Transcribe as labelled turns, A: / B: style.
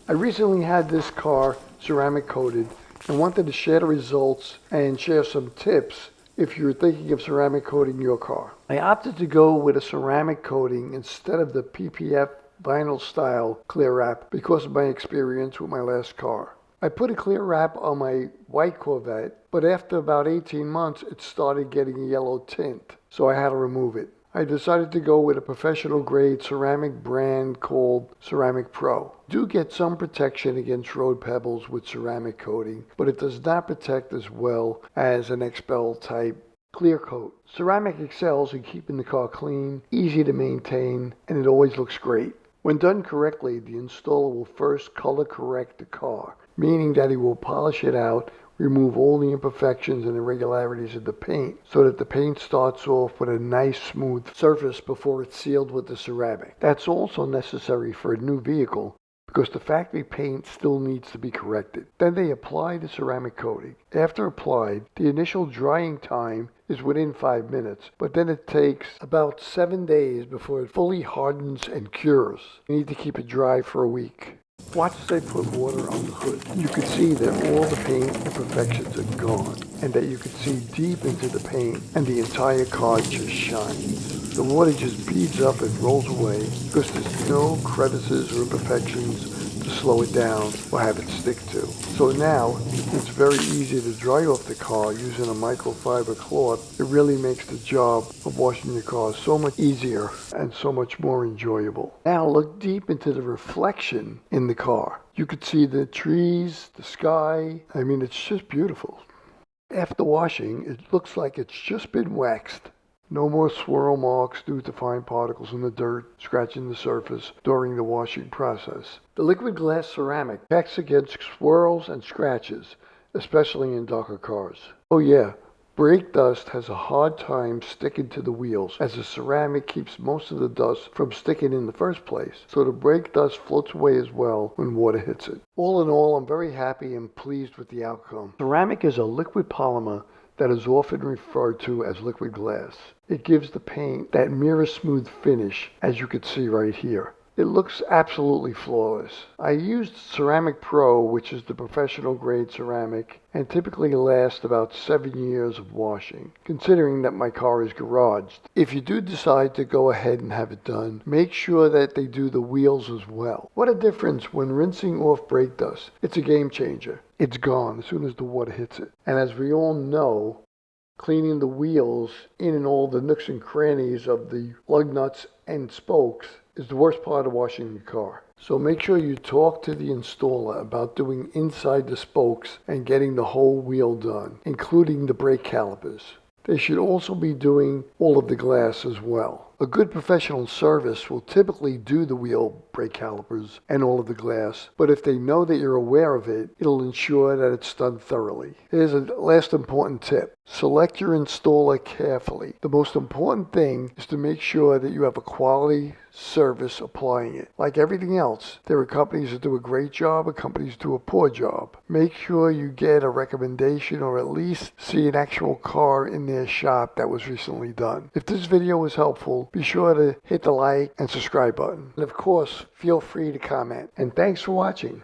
A: I recently had this car ceramic coated and wanted to share the results and share some tips if you're thinking of ceramic coating your car. I opted to go with a ceramic coating instead of the PPF vinyl style clear wrap because of my experience with my last car. I put a clear wrap on my white Corvette, but after about 18 months it started getting a yellow tint, so I had to remove it. I decided to go with a professional grade ceramic brand called Ceramic Pro. Do get some protection against road pebbles with ceramic coating, but it does not protect as well as an XPEL type clear coat. Ceramic excels in keeping the car clean, easy to maintain, and it always looks great. When done correctly, the installer will first color correct the car, meaning that he will polish it out, remove all the imperfections and irregularities of the paint so that the paint starts off with a nice smooth surface before it's sealed with the ceramic. That's also necessary for a new vehicle because the factory paint still needs to be corrected. Then they apply the ceramic coating. After applied, the initial drying time is within 5 minutes, but then it takes about 7 days before it fully hardens and cures. You need to keep it dry for a week. Watch as I put water on the hood. You can see that all the paint imperfections are gone and that you can see deep into the paint and the entire car just shines. The water just beads up and rolls away because there's no crevices or imperfections to slow it down or have it stick to. So now it's very easy to dry off the car using a microfiber cloth. It really makes the job of washing your car so much easier and so much more enjoyable. Now look deep into the reflection in the car. You could see the trees, the sky. I mean, it's just beautiful. After washing, it looks like it's just been waxed. No more swirl marks due to fine particles in the dirt scratching the surface during the washing process. The liquid glass ceramic protects against swirls and scratches, especially in darker cars. Oh yeah, brake dust has a hard time sticking to the wheels as the ceramic keeps most of the dust from sticking in the first place, so the brake dust floats away as well when water hits it. All in all, I'm very happy and pleased with the outcome. Ceramic is a liquid polymer that is often referred to as liquid glass. It gives the paint that mirror smooth finish, as you can see right here. It looks absolutely flawless. I used Ceramic Pro, which is the professional grade ceramic, and typically lasts about 7 years of washing, considering that my car is garaged. If you do decide to go ahead and have it done, make sure that they do the wheels as well. What a difference when rinsing off brake dust. It's a game changer. It's gone as soon as the water hits it. And as we all know, cleaning the wheels in and all the nooks and crannies of the lug nuts and spokes is the worst part of washing your car. So make sure you talk to the installer about doing inside the spokes and getting the whole wheel done, including the brake calipers. They should also be doing all of the glass as well. A good professional service will typically do the wheel brake calipers and all of the glass, but if they know that you're aware of it, it'll ensure that it's done thoroughly. Here's a last important tip. Select your installer carefully. The most important thing is to make sure that you have a quality service applying it. Like everything else, there are companies that do a great job and companies do a poor job. Make sure you get a recommendation or at least see an actual car in their shop that was recently done. If this video was helpful, be sure to hit the like and subscribe button. And of course, feel free to comment. And thanks for watching.